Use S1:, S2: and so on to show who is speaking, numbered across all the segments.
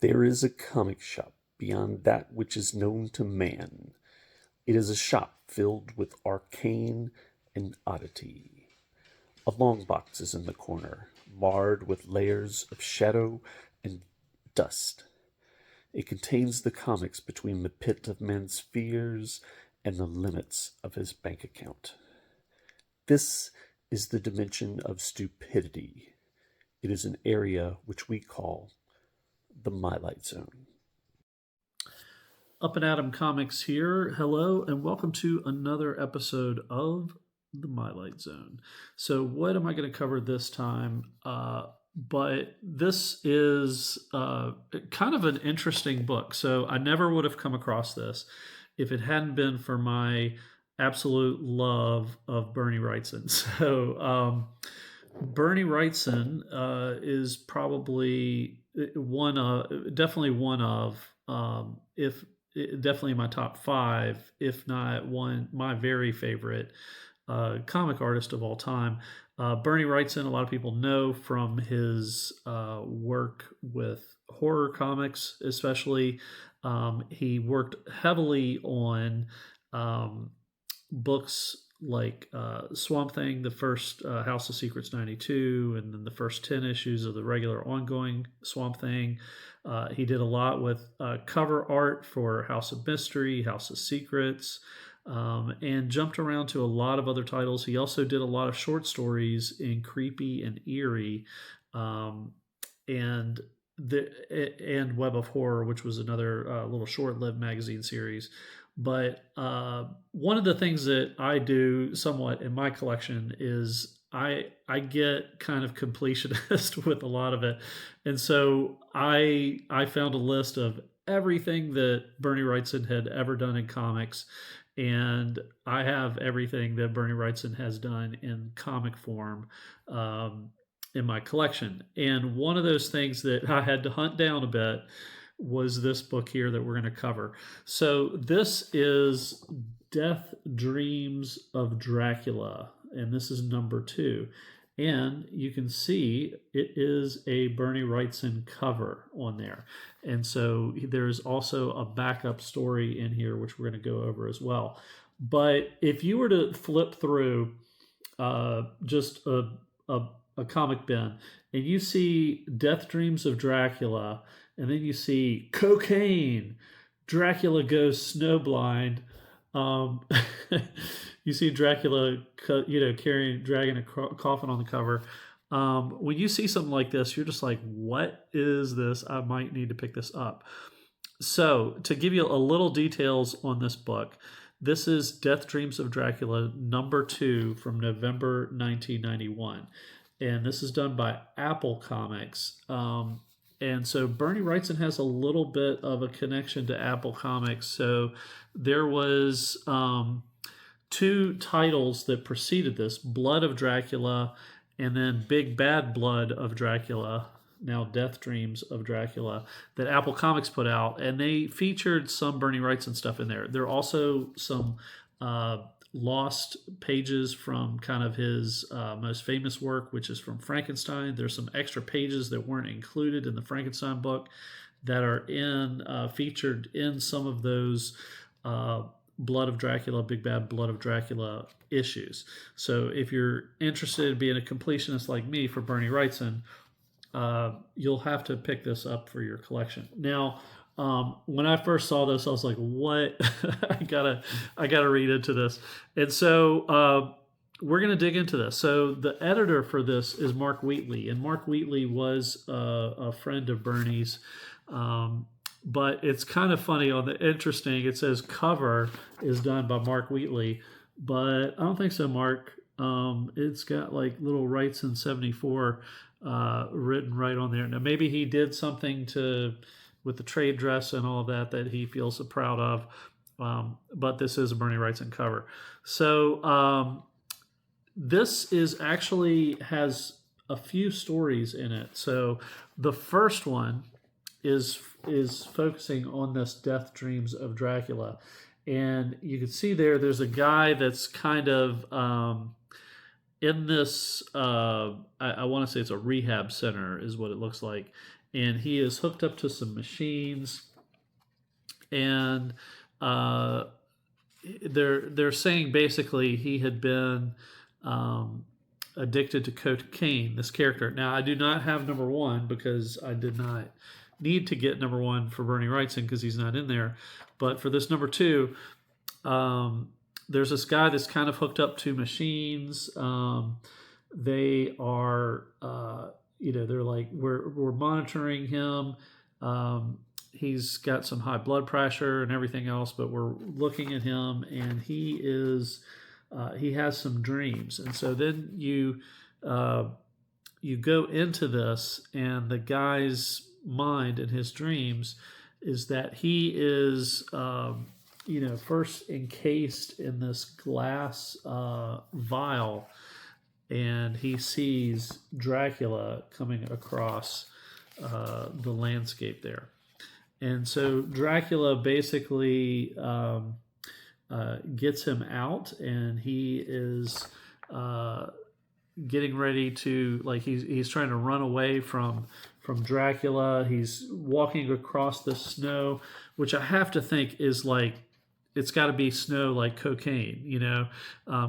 S1: There is a comic shop beyond that which is known to man. It is a shop filled with arcane and oddity. A long box is in the corner, marred with layers of shadow and dust. It contains the comics between the pit of man's fears and the limits of his bank account. This is the dimension of stupidity. It is an area which we call the Mylite Zone.
S2: Up and Adam Comics here. Hello, and welcome to another episode of the Mylite Zone. So, what am I going to cover this time? But this is kind of an interesting book. So, I never would have come across this if it hadn't been for my absolute love of Bernie Wrightson. So, Bernie Wrightson is probably definitely one of, if definitely my top five, if not one, my very favorite comic artist of all time. Bernie Wrightson, a lot of people know from his work with horror comics, especially. He worked heavily on books like Swamp Thing, the first House of Secrets 92, and then the first 10 issues of the regular ongoing Swamp Thing. He did a lot with cover art for House of Mystery, House of Secrets, and jumped around to a lot of other titles. He also did a lot of short stories in Creepy and Eerie, and Web of Horror, which was another little short-lived magazine series. But one of the things that I do somewhat in my collection is I get kind of completionist with a lot of it, and so I found a list of everything that Bernie Wrightson had ever done in comics, and I have everything that Bernie Wrightson has done in comic form in my collection. And one of those things that I had to hunt down a bit was this book here that we're going to cover. So this is Death Dreams of Dracula, and this is number 2. And you can see it is a Bernie Wrightson cover on there. And so there's also a backup story in here, which we're going to go over as well. But if you were to flip through just a comic bin, and you see Death Dreams of Dracula, and then you see cocaine, Dracula goes snowblind. You see Dracula, dragging a coffin on the cover. When you see something like this, you're just like, what is this? I might need to pick this up. So to give you a little details on this book, this is Death Dreams of Dracula, number 2 from November 1991. And this is done by Apple Comics. And so Bernie Wrightson has a little bit of a connection to Apple Comics. So there was 2 titles that preceded this, Blood of Dracula, and then Big Bad Blood of Dracula, now Death Dreams of Dracula, that Apple Comics put out. And they featured some Bernie Wrightson stuff in there. There are also some lost pages from kind of his most famous work, which is from Frankenstein. There's some extra pages that weren't included in the Frankenstein book that are featured in some of those Blood of Dracula, Big Bad Blood of Dracula issues. So if you're interested in being a completionist like me for Bernie Wrightson, you'll have to pick this up for your collection. Now, when I first saw this, I was like, "What? I gotta read into this." And so we're gonna dig into this. So the editor for this is Mark Wheatley, and Mark Wheatley was a friend of Bernie's. But it's kind of funny interesting. It says cover is done by Mark Wheatley, but I don't think so, Mark. It's got like little Wrightson 74 written right on there. Now maybe he did something with the trade dress and all of that he feels so proud of. But this is a Bernie Wrightson cover. So this has a few stories in it. So the first one is focusing on this Death Dreams of Dracula. And you can see there's a guy that's kind of in this, I want to say it's a rehab center is what it looks like. and he is hooked up to some machines, and uh, they're saying basically he had been um, addicted to cocaine. This character. Now I do not have number one because I did not need to get number one for Bernie Wrightson because he's not in there. But for this number two, there's this guy that's kind of hooked up to machines. They are, they're like we're monitoring him. He's got some high blood pressure and everything else, but we're looking at him, and he has some dreams, and so then you go into this, and the guy's mind and his dreams is that he is first encased in this glass vial, and he sees Dracula coming across the landscape there. And so Dracula basically gets him out, and he is getting ready to, like, he's trying to run away from Dracula. He's walking across the snow, which I have to think is like, it's got to be snow like cocaine,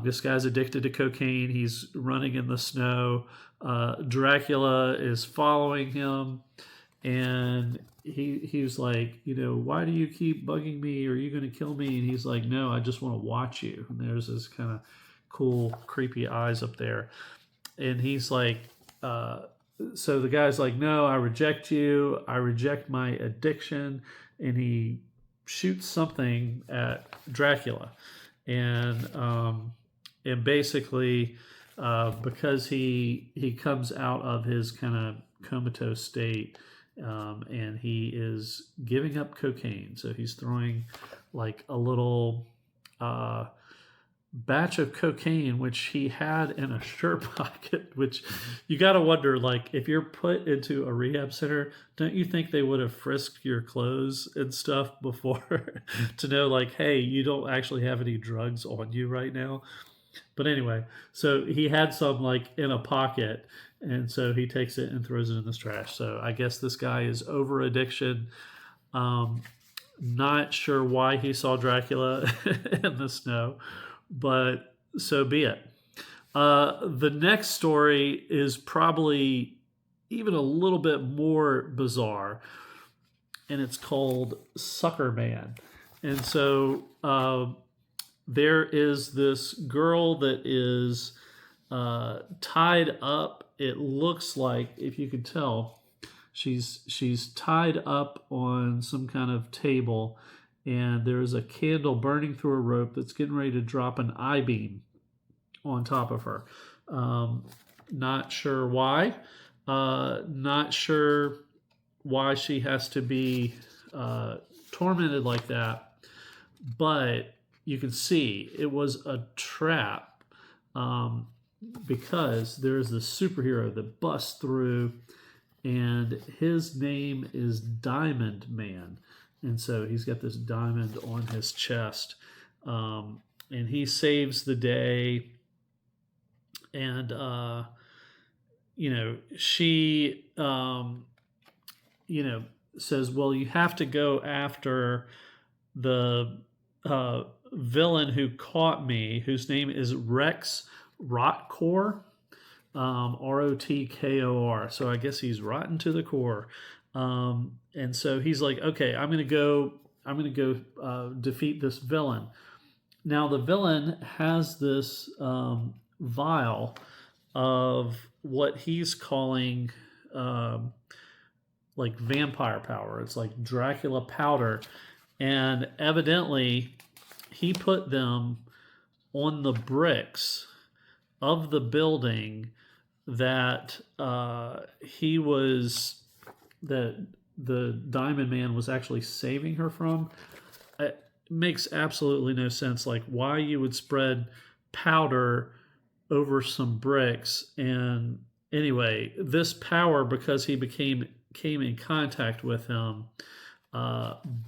S2: this guy's addicted to cocaine. He's running in the snow. Dracula is following him, and he's like, why do you keep bugging me? Are you going to kill me? And he's like, no, I just want to watch you. And there's this kind of cool, creepy eyes up there. And he's like, so the guy's like, no, I reject you. I reject my addiction. And he shoots something at Dracula. And basically, because he comes out of his kind of comatose state, and he is giving up cocaine. So he's throwing like a little batch of cocaine, which he had in a shirt pocket, which you got to wonder, like, if you're put into a rehab center, don't you think they would have frisked your clothes and stuff before to know, like, hey, you don't actually have any drugs on you right now? But anyway, so he had some like in a pocket, and so he takes it and throws it in this trash. So I guess this guy is over addiction. Not sure why he saw Dracula in the snow, but so be it. The next story is probably even a little bit more bizarre, and it's called Sucker Man. And so there is this girl that is tied up. It looks like, if you could tell, she's tied up on some kind of table, and there's a candle burning through a rope that's getting ready to drop an I-beam on top of her. Not sure why. Not sure why she has to be tormented like that, but you can see it was a trap, because there's this superhero that busts through, and his name is Diamond Man. And so he's got this diamond on his chest, and he saves the day. And, she, says, well, you have to go after the villain who caught me, whose name is Rex Rotkor, Rotkor. So I guess he's rotten to the core. And so he's like, okay, I'm gonna go defeat this villain. Now the villain has this vial of what he's calling like vampire power. It's like Dracula powder, and evidently he put them on the bricks of the building that that the Diamond Man was actually saving her from. It makes absolutely no sense, like why you would spread powder over some bricks. And anyway, this power, because he came in contact with him,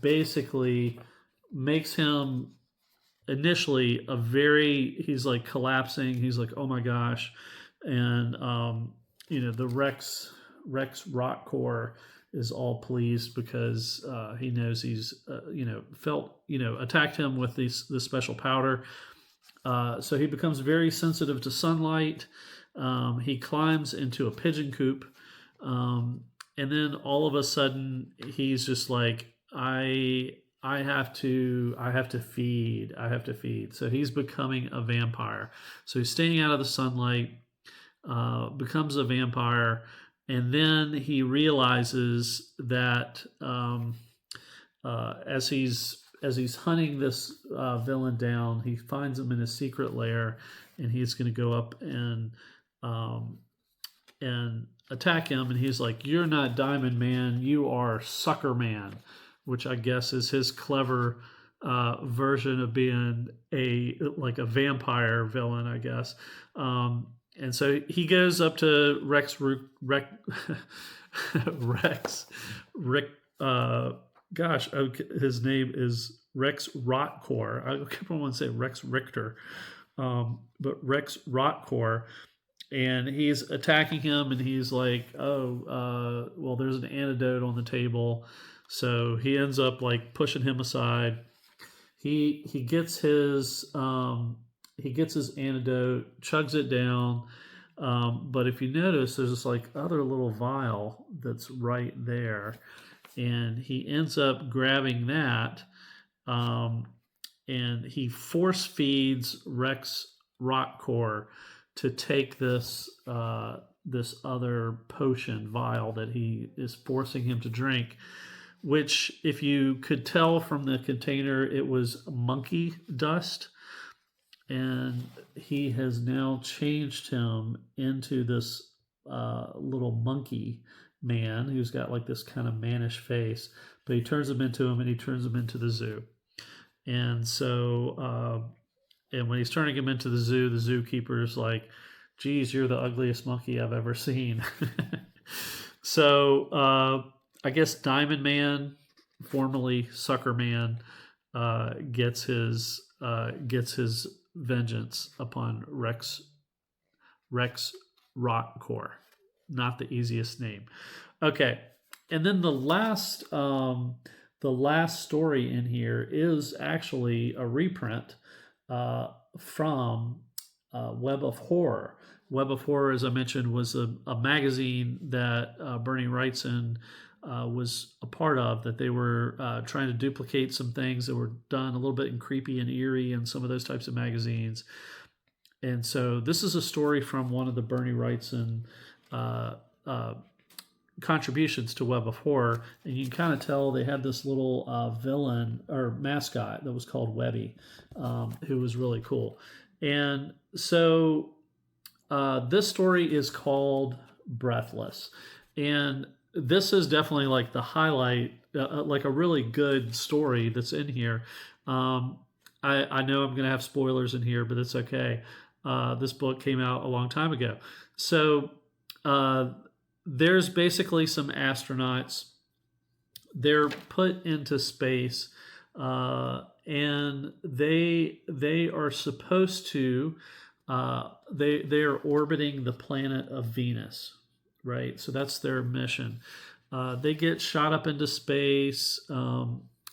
S2: basically makes him initially he's like collapsing. He's like, oh my gosh. And the Rex Rotkor is all pleased because he knows he's attacked him with this special powder. So he becomes very sensitive to sunlight. He climbs into a pigeon coop, and then all of a sudden he's just like, I have to feed. So he's becoming a vampire. So he's staying out of the sunlight, becomes a vampire, and then he realizes that as he's hunting this villain down, he finds him in a secret lair, and he's going to go up and attack him. And he's like, "You're not Diamond Man, you are Sucker Man," which I guess is his clever version of being a vampire villain, I guess. And so he goes up to Rex, his name is Rex Rotcore. I keep on wanting to say Rex Richter, but Rex Rotcore. And he's attacking him, and he's like, well, there's an antidote on the table. So he ends up like pushing him aside. He gets his antidote, chugs it down. But if you notice, there's this like other little vial that's right there, and he ends up grabbing that, and he force feeds Rex Rotcore to take this other potion vial that he is forcing him to drink, which, if you could tell from the container, it was monkey dust. And he has now changed him into this little monkey man who's got like this kind of mannish face. But he turns him into the zoo. And so, and when he's turning him into the zookeeper's like, "Geez, you're the ugliest monkey I've ever seen." So I guess Diamond Man, formerly Sucker Man, gets his vengeance upon Rex Rotcore. Not the easiest name. Okay, and then the last story in here is actually a reprint from Web of Horror. Web of Horror, as I mentioned, was a magazine that Bernie Wrightson was a part of, that they were trying to duplicate some things that were done a little bit in creepy and eerie and some of those types of magazines. And so this is a story from one of the Bernie Wrightson contributions to Web of Horror, and you can kind of tell they had this little villain or mascot that was called Webby, who was really cool. And so this story is called Breathless, and this is definitely like the highlight, like a really good story that's in here. I know I'm going to have spoilers in here, but it's okay. This book came out a long time ago. So there's basically some astronauts. They're put into space, and they are supposed to they are orbiting the planet of Venus, right? So that's their mission. They get shot up into space.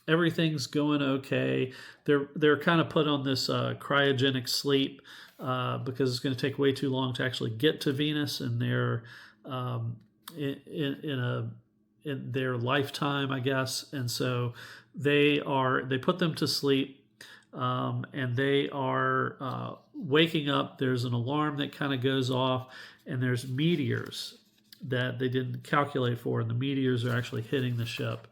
S2: Everything's going okay. They're kind of put on this cryogenic sleep because it's going to take way too long to actually get to Venus, and they're in their lifetime, I guess. And so they put them to sleep, and they are waking up. There's an alarm that kind of goes off, and there's meteors that they didn't calculate for, and the meteors are actually hitting the ship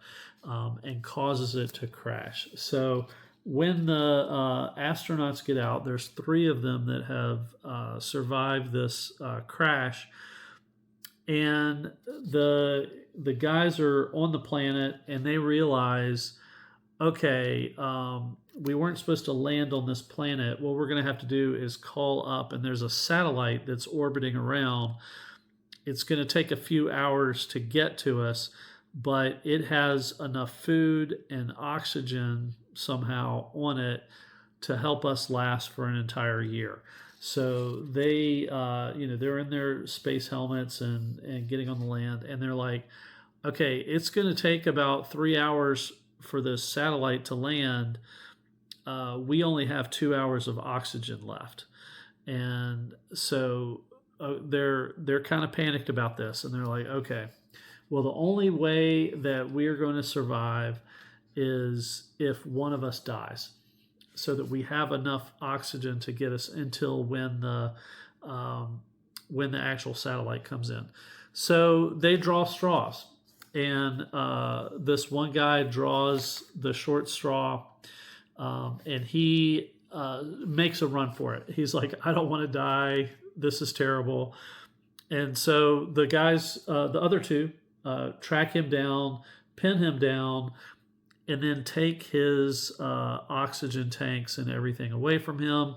S2: and causes it to crash. So when the astronauts get out, there's 3 of them that have survived this crash, and the guys are on the planet, and they realize, okay, we weren't supposed to land on this planet. What we're going to have to do is call up, and there's a satellite that's orbiting around. It's going to take a few hours to get to us, but it has enough food and oxygen somehow on it to help us last for an entire year. So they, they're in their space helmets and getting on the land, and they're like, okay, it's going to take about 3 hours for this satellite to land. We only have 2 hours of oxygen left, and so they're kind of panicked about this, and they're like, okay, well, the only way that we're going to survive is if one of us dies, so that we have enough oxygen to get us until when the actual satellite comes in. So they draw straws, and this one guy draws the short straw, and he makes a run for it. He's like, I don't want to die. This is terrible. And so the guys, the other two, track him down, pin him down, and then take his oxygen tanks and everything away from him.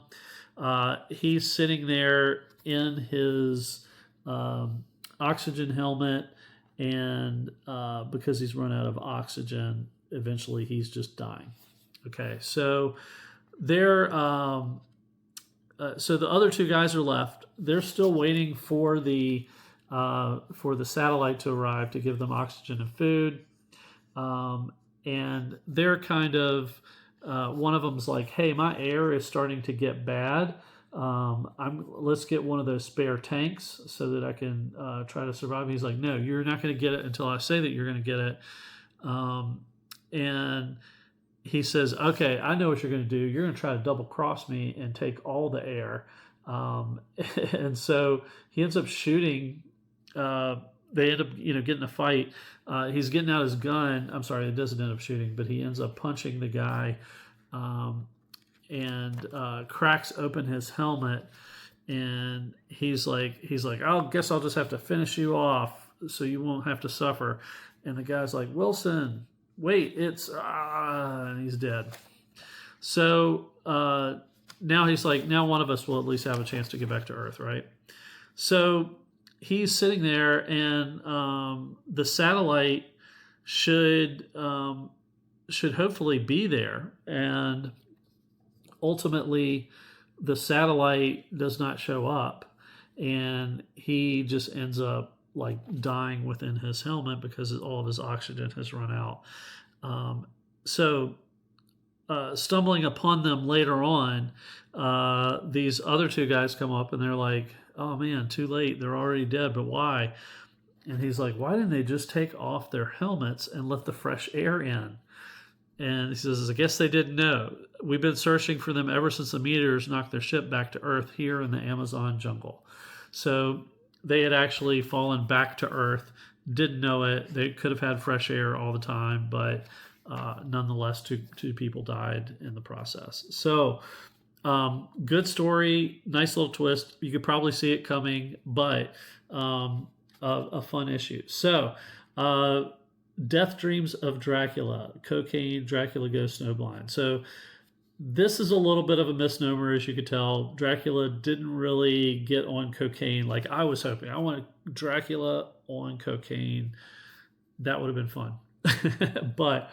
S2: He's sitting there in his oxygen helmet, and because he's run out of oxygen, eventually he's just dying. Okay, so so the other two guys are left. They're still waiting for the satellite to arrive to give them oxygen and food. And they're kind of one of them's like, "Hey, my air is starting to get bad. Let's get one of those spare tanks so that I can try to survive." He's like, "No, you're not going to get it until I say that you're going to get it." And he says, "Okay, I know what you're going to do. You're going to try to double cross me and take all the air." And so he ends up shooting. They end up, getting a fight. He's getting out his gun. I'm sorry, it doesn't end up shooting, but he ends up punching the guy, and cracks open his helmet. And he's like, I guess I'll just have to finish you off so you won't have to suffer. And the guy's like, Wilson, wait, and he's dead. So now he's like, now one of us will at least have a chance to get back to Earth, right? So he's sitting there, and the satellite should hopefully be there, and ultimately the satellite does not show up, and he just ends up like dying within his helmet because all of his oxygen has run out. So stumbling upon them later on, these other two guys come up and they're like, "Oh man, too late. They're already dead, but why?" And he's like, "Why didn't they just take off their helmets and let the fresh air in?" And he says, "I guess they didn't know. We've been searching for them ever since the meteors knocked their ship back to Earth here in the Amazon jungle." So they had actually fallen back to Earth, didn't know it. They could have had fresh air all the time, but nonetheless, two people died in the process. So good story, nice little twist. You could probably see it coming, but a fun issue. So Death Dreams of Dracula, Cocaine, Dracula Goes Snowblind. So this is a little bit of a misnomer, as you could tell. Dracula didn't really get on cocaine like I was hoping. I wanted Dracula on cocaine. That would have been fun. But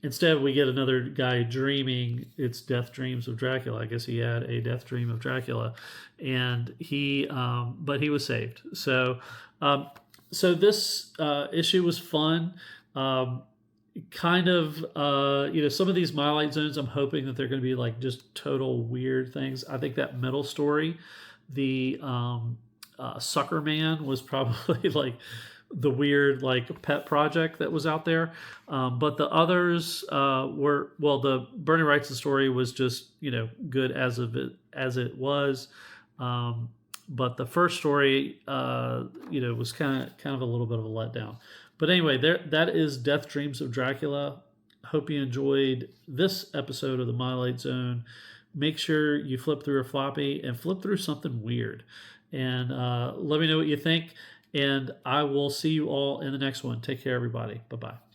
S2: instead, we get another guy dreaming. It's Death Dreams of Dracula. I guess he had a death dream of Dracula, and but he was saved. So this issue was fun. Kind of, some of these Mylite zones, I'm hoping that they're going to be like just total weird things. I think that middle story, the Sucker Man, was probably like the weird like pet project that was out there. But the others the Bernie Wrightson story was just, good as it was. But the first story, was kind of a little bit of a letdown. But anyway, that is Death Dreams of Dracula. Hope you enjoyed this episode of the Mylite Zone. Make sure you flip through a floppy and flip through something weird. And let me know what you think. And I will see you all in the next one. Take care, everybody. Bye-bye.